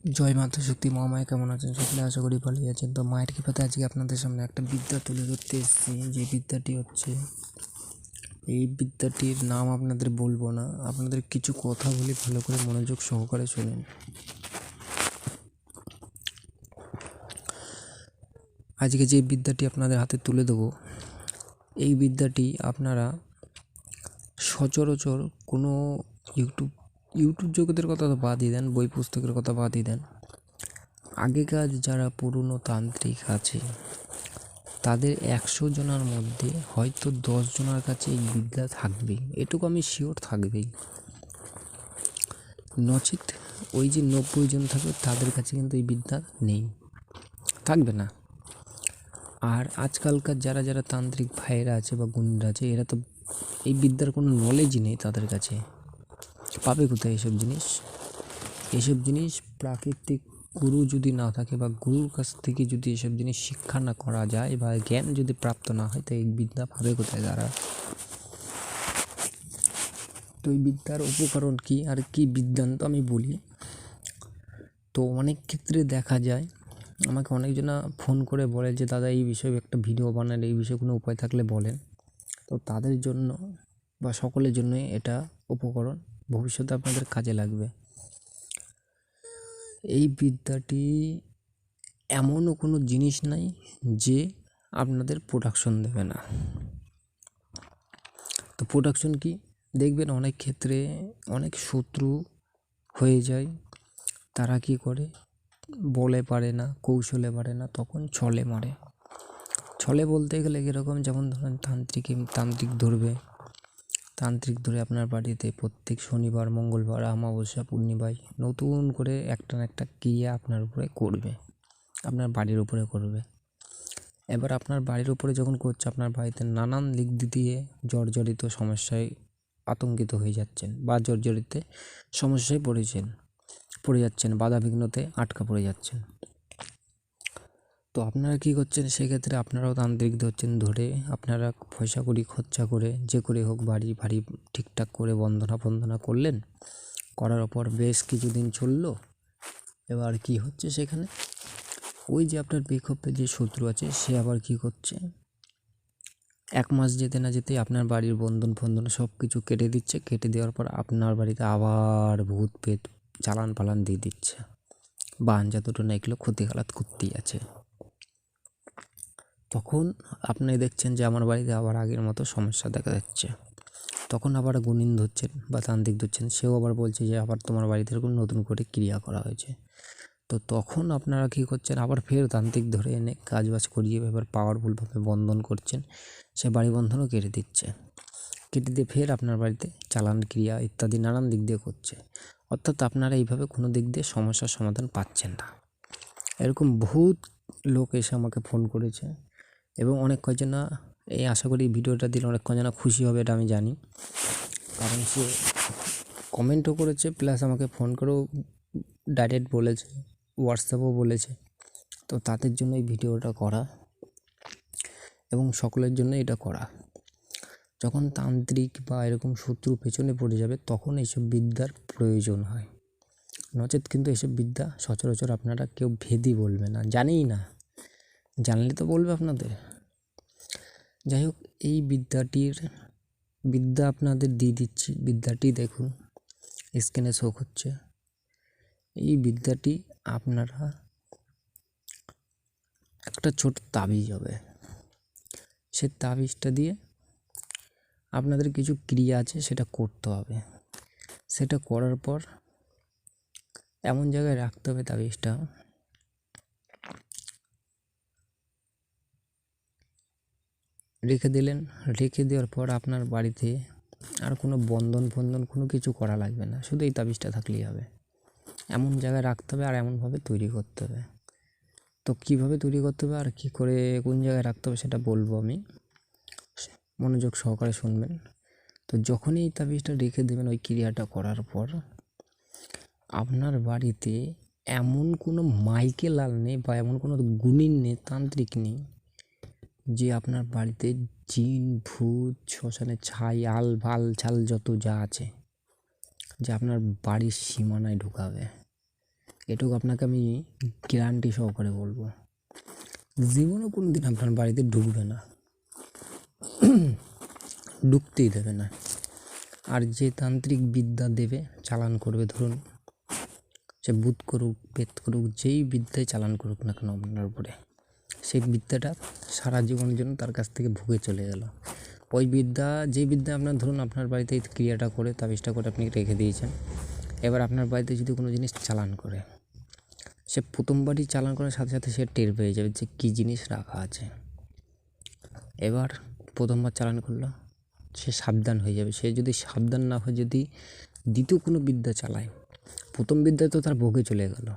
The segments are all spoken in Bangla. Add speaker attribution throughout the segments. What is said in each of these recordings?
Speaker 1: জয় মাতা শক্তি মহামায়া, কেমন আছেন সকলে? আশা করি ভালোই আছেন। তো মায়ের কৃপাতে আজকে আপনাদের সামনে একটা বিদ্যা তুলে ধরতে এসেছি। যে বিদ্যাটি হচ্ছে, এই বিদ্যাটির নাম আপনাদের বলবো না, আপনাদের কিছু কথা বলে ভালো করে মনোযোগ সহকারে শোনেন। আজকে যে বিদ্যাটি আপনাদের হাতে তুলে দেবো, এই বিদ্যাটি আপনারা সচরাচর কোনো ইউটিউব জগতের কথা তো বাদই দেন, বই পুস্তকের কথা বাদই দেন, আগেকার যারা পুরনো তান্ত্রিক আছে তাদের 100 জনের মধ্যে হয়তো 10 জনের কাছে এই বিদ্যা থাকবেই, এটুকু আমি শিওর থাকবেই। নচিত ওই যে 90 জন থাকবে তাদের কাছে কিন্তু এই বিদ্যা নেই, থাকবে না। আর আজকালকার যারা যারা তান্ত্রিক ভাইয়েরা আছে বা গুণরা আছে, এরা তো এই বিদ্যার কোনো নলেজই নেই তাদের কাছে। পাবে কোথায় এসব জিনিস? এসব জিনিস প্রাকৃতিক গুরু যদি না থাকে বা গুরুর কাছ থেকে যদি এসব জিনিস শিক্ষা না করা যায় বা জ্ঞান যদি প্রাপ্ত না হয়, তো এই বিদ্যা পাবে কোথায় তারা? তো এই বিদ্যার উপকরণ কী আর কি বিদ্যান্ত আমি বলি। তো অনেক ক্ষেত্রে দেখা যায়, আমাকে অনেকজনা ফোন করে বলে যে দাদা এই বিষয়ে একটা ভিডিও বানান, এই বিষয়ে কোনো উপায় থাকলে বলেন। তো তাদের জন্য বা সকলের জন্যই এটা উপকরণ, ভবিষ্যতে আপনাদের কাজে লাগবে। এই বিদ্যাটি এমনও কোনো জিনিস নাই যে আপনাদের প্রোডাকশন দেবে না। তো প্রোডাকশন কি দেখবেন, অনেক ক্ষেত্রে অনেক শত্রু হয়ে যায়। তারা কি করে, বলে পারে না, কৌশলে পারে না, তখন ছলে মারে। ছলে বলতে গেলে কীরকম, যেমন ধরেন তান্ত্রিক ধরে আপনার বাড়িতে প্রত্যেক শনিবার, মঙ্গলবার, অমাবস্যা, পূর্ণিমায় নতুন করে একটা না একটা ক্রিয়া আপনার উপরে করবে, আপনার বাড়ির উপরে করবে। এবার আপনার বাড়ির উপরে যখন করছে, আপনার বাড়িতে নানান দিক দিয়ে জর্জরিত সমস্যায় আতঙ্কিত হয়ে যাচ্ছেন বা জর্জরিত সমস্যায় পড়ে যাচ্ছেন, বাধা বিঘ্নতে আটকা পড়ে যাচ্ছেন। তো আপনারা কী করছেন সেক্ষেত্রে? আপনারাও তান্ত্রিক ধরছেন, ধরে আপনারা পয়সা করি খরচা করে যে করে হোক বাড়ি ঠিকঠাক করে বন্দনা করলেন। করার পর বেশ কিছুদিন চললো। এবার কি হচ্ছে সেখানে, ওই যে আপনার বিক্ষোভে যে শত্রু আছে সে আবার কি করছে, 1 মাস যেতে না যেতেই আপনার বাড়ির বন্ধন সব কিছু কেটে দিচ্ছে। কেটে দেওয়ার পর আপনার বাড়িতে আবার ভূত পেট চালান পালান দিয়ে দিচ্ছে, বা যতটা না এগুলো ক্ষতিকালাত করতেই আছে। তখন আপনি দেখছেন যে আমার বাড়িতে আবার আগের মতো সমস্যা দেখা যাচ্ছে। তখন আবার গুণিন ধরছেন বা তান্ত্রিক ধরছেন, সেও আবার বলছে যে আবার তোমার বাড়িতে এরকম নতুন করে ক্রিয়া করা হয়েছে। তো তখন আপনারা কী করছেন, আবার ফের তান্ত্রিক ধরে এনে কাজবাজ করিয়ে এবার পাওয়ারফুলভাবে বন্ধন করছেন। সে বাড়ি বন্ধনও কেটে দিচ্ছে, কেটে দিয়ে ফের আপনার বাড়িতে চালান ক্রিয়া ইত্যাদি নানান দিক দিয়ে করছে। অর্থাৎ আপনারা এইভাবে কোনো দিক দিয়ে সমস্যার সমাধান পাচ্ছেন না। এরকম বহুত লোক এসে আমাকে ফোন করেছে, এবং অনেক কয়জনা, এই আশা করি ভিডিওটা দিলে অনেক কয়জনা খুশি হবে, এটা আমি জানি। কারণ সে কমেন্টও করেছে, প্লাস আমাকে ফোন করেও ডাইরেক্ট বলেছে, হোয়াটসঅ্যাপেও বলেছে। তো তাদের জন্য এই ভিডিওটা করা, এবং সকলের জন্য এটা করা। যখন তান্ত্রিক বা এরকম শত্রু পেছনে পড়ে যাবে, তখন এইসব বিদ্যার প্রয়োজন হয়। নচেত কিন্তু এইসব বিদ্যা সচরাচর আপনারা কেউ ভেদি বলবে না, জানেই না। জানলে তো বলবে আপনাদের। যাই হোক, এই বিদ্যা আপনাদের দিয়ে দিচ্ছি। বিদ্যাটি দেখুন, স্ক্রিনে শো হচ্ছে। এই বিদ্যাটি আপনারা একটা ছোট তাবিজ হবে, সে তাবিজটা দিয়ে আপনাদের কিছু ক্রিয়া আছে সেটা করতে হবে। সেটা করার পর এমন জায়গায় রাখতে হবে তাবিজটা, রেখে দিলেন। রেখে দেওয়ার পর আপনার বাড়িতে আর কোনো বন্ধন কোনো কিছু করা লাগবে না, শুধু এই তাবিজটা থাকলেই হবে। এমন জায়গায় রাখতে হবে আর এমনভাবে তৈরি করতে হবে। তো কীভাবে তৈরি করতে হবে আর কী করে কোন জায়গায় রাখতে হবে সেটা বলবো আমি, মনোযোগ সহকারে শুনবেন। তো যখনই এই তাবিজটা রেখে দেবেন, ওই ক্রিয়াটা করার পর আপনার বাড়িতে এমন কোনো মাইকেলাল নেই বা এমন কোনো গুণিন নেই, তান্ত্রিক নেই, যে আপনার বাড়িতে জিন ভূত শ্মশানের ছাই আল ভাল ছাল যত যা আছে, যে আপনার বাড়ির সীমানায় ঢুকাবে। এটুকু আপনাকে আমি গ্যারান্টি সহকারে বলবো, জীবনও কোনো দিন আপনার বাড়িতে ঢুকবে না, ঢুকতেই দেবে না। আর যে তান্ত্রিক বিদ্যা দেবে, চালান করবে, ধরুন সে ভূত করুক, পেত করুক, যেই বিদ্যায় চালান করুক না কেন আপনার উপরে, সেই বিদ্যাটা সারা জীবনের জন্য তার কাছ থেকে ভুগে চলে গেল। ওই বিদ্যা, যে বিদ্যা আপনার, ধরুন আপনার বাড়িতে এই ক্রিয়াটা করে, তাবিজটা করে আপনি রেখে দিয়েছেন, এবার আপনার বাড়িতে যদি কোনো জিনিস চালান করে, সে প্রথমবারই চালান করার সাথে সাথে সে টের পেয়ে যাবে যে কী জিনিস রাখা আছে। এবার প্রথমবার চালান করলো, সে সাবধান হয়ে যাবে। সে যদি সাবধান না হয়ে যদি দ্বিতীয় কোনো বিদ্যা চালায়, প্রথম বিদ্যা তো তার ভোগে চলে গেল,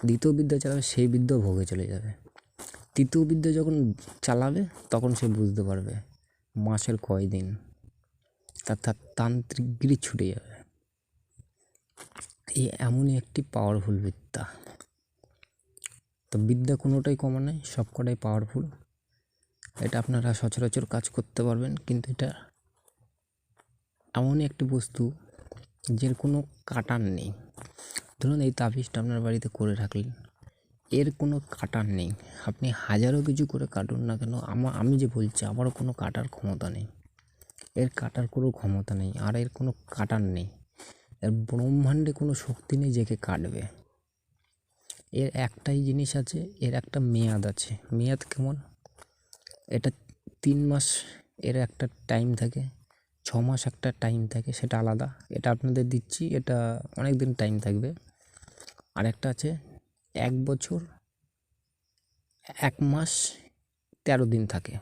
Speaker 1: দ্বিতীয় বিদ্যা চালাবে, সেই বিদ্যাও ভোগে চলে যাবে। তৃতীয় বিদ্যা যখন চালাবে তখন সে বুঝতে পারবে মাসের কয়দিন তার তান্ত্রিকগিরি ছুটে যাবে। এই এমনই একটি পাওয়ারফুল বিদ্যা। তো বিদ্যা কোনোটাই কমন নয়, সব কটাই পাওয়ারফুল। এটা আপনারা সচরাচর কাজ করতে পারবেন, কিন্তু এটা এমনই একটি বস্তু যের কোনো কাটার নেই। ধরুন এই তাবিজটা আপনার বাড়িতে করে রাখলেন, এর কোনো কাটার নেই। আপনি হাজারো কিছু করে কাটুন না কেন, আমি যে বলছি, আমারও কোনো কাটার ক্ষমতা নেই, এর কাটার কোনো ক্ষমতা নেই, আর এর কোনো কাটার নেই। এর ব্রহ্মাণ্ডে কোনো শক্তি নেই যে কে কাটবে। এর একটাই জিনিস আছে, এর একটা মেয়াদ আছে। মেয়াদ কেমন? এটা 3 মাস এর একটা টাইম থাকে, 6 মাস একটা টাইম থাকে, সেটা আলাদা। এটা আপনাদের দিচ্ছি, এটা অনেক দিন টাইম থাকবে। আর একটা আছে 1 বছর 1 মাস 13 দিন থাকে।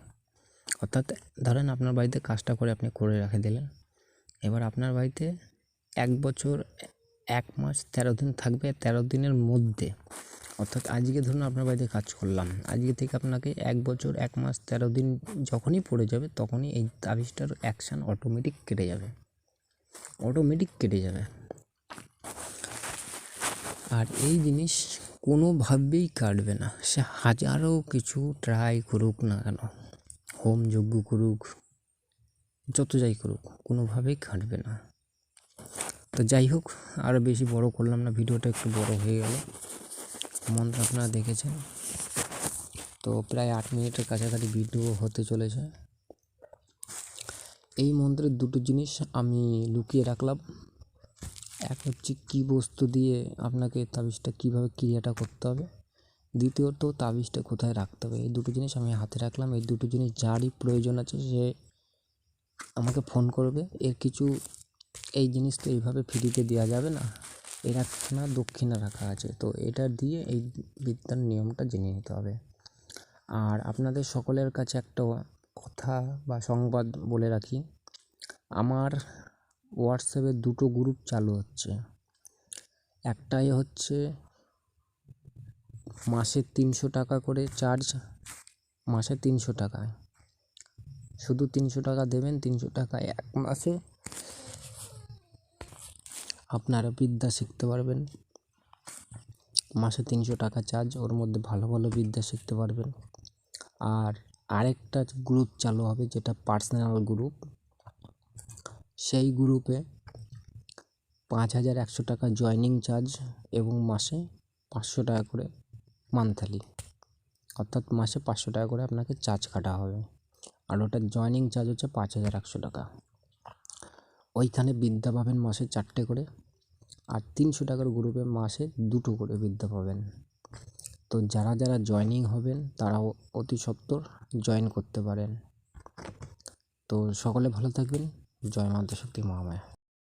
Speaker 1: অর্থাৎ ধরেন আপনার বাড়িতে কাজটা করে আপনি করে রেখে দিলেন, এবার আপনার বাড়িতে 1 বছর 1 মাস 13 দিন থাকবে। 13 দিনের মধ্যে, অর্থাৎ আজকে ধরুন আপনার বাড়িতে কাজ করলাম, আজকে থেকে আপনাকে 1 বছর 1 মাস 13 দিন যখনই পড়ে যাবে, তখনই এই তাবিজটার অ্যাকশান অটোমেটিক কেটে যাবে, অটোমেটিক কেটে যাবে। আর এই জিনিস কোনোভাবেই কাটবে না, সে হাজারো কিছু ট্রাই করুক না কেন, হোম যজ্ঞ করুক, যত যাই করুক, কোনোভাবেই কাটবে না। তো যাই হোক, আরও বেশি বড় করলাম না, ভিডিওটা একটু বড় হয়ে গেল। মন্ত্র আপনারা দেখেছেন, তো প্রায় 8 মিনিটের কাছাকাছি ভিডিও হতে চলেছে। এই মন্ত্রের দুটো জিনিস আমি লুকিয়ে রাখলাম। এক হচ্ছে কী বস্তু দিয়ে আপনাকে তাবিজটা কীভাবে ক্রিয়াটা করতে হবে, দ্বিতীয়ত তাবিজটা কোথায় রাখতে হবে। এই দুটো জিনিস আমি হাতে রাখলাম। এই দুটো জিনিস যারই প্রয়োজন আছে সে আমাকে ফোন করবে। এর কিছু, এই জিনিস তো এইভাবে ফ্রিতে দেওয়া যাবে না, এর একখানা দক্ষিণা রাখা আছে, তো এটা দিয়ে এই বিদ্যার নিয়মটা জেনে নিতে হবে। আর আপনাদের সকলের কাছে একটা কথা বা সংবাদ বলে রাখি, আমার হোয়াটসঅ্যাপে 2টো গ্রুপ চালু হচ্ছে। একটাই হচ্ছে মাসে 300 টাকা করে চার্জ, মাসে 300 টাকায়, শুধু 300 টাকা দেবেন, 300 টাকায় 1 মাসে আপনারা বিদ্যা শিখতে পারবেন। মাসে 300 টাকা চার্জ, ওর মধ্যে ভালো ভালো বিদ্যা শিখতে পারবেন। আর আরেকটা গ্রুপ চালু হবে, যেটা পার্সোনাল গ্রুপ। সেই গ্রুপে 5100 টাকা জয়নিং চার্জ এবং মাসে 500 টাকা করে মান্থলি, অর্থাৎ মাসে 500 টাকা করে আপনাকে চার্জ কাটা হবে। আর ওটার জয়নিং চার্জ হচ্ছে 5100 টাকা। ওইখানে বিদ্যা পাবেন মাসে 4টে করে, আর 300 টাকার গ্রুপে মাসে 2টো করে বিদ্যা পাবেন। তো যারা যারা জয়নিং হবেন তারা অতি সত্বর জয়েন করতে পারেন। তো সকলে ভালো থাকবেন। জয় মা শক্তি মহামায়া।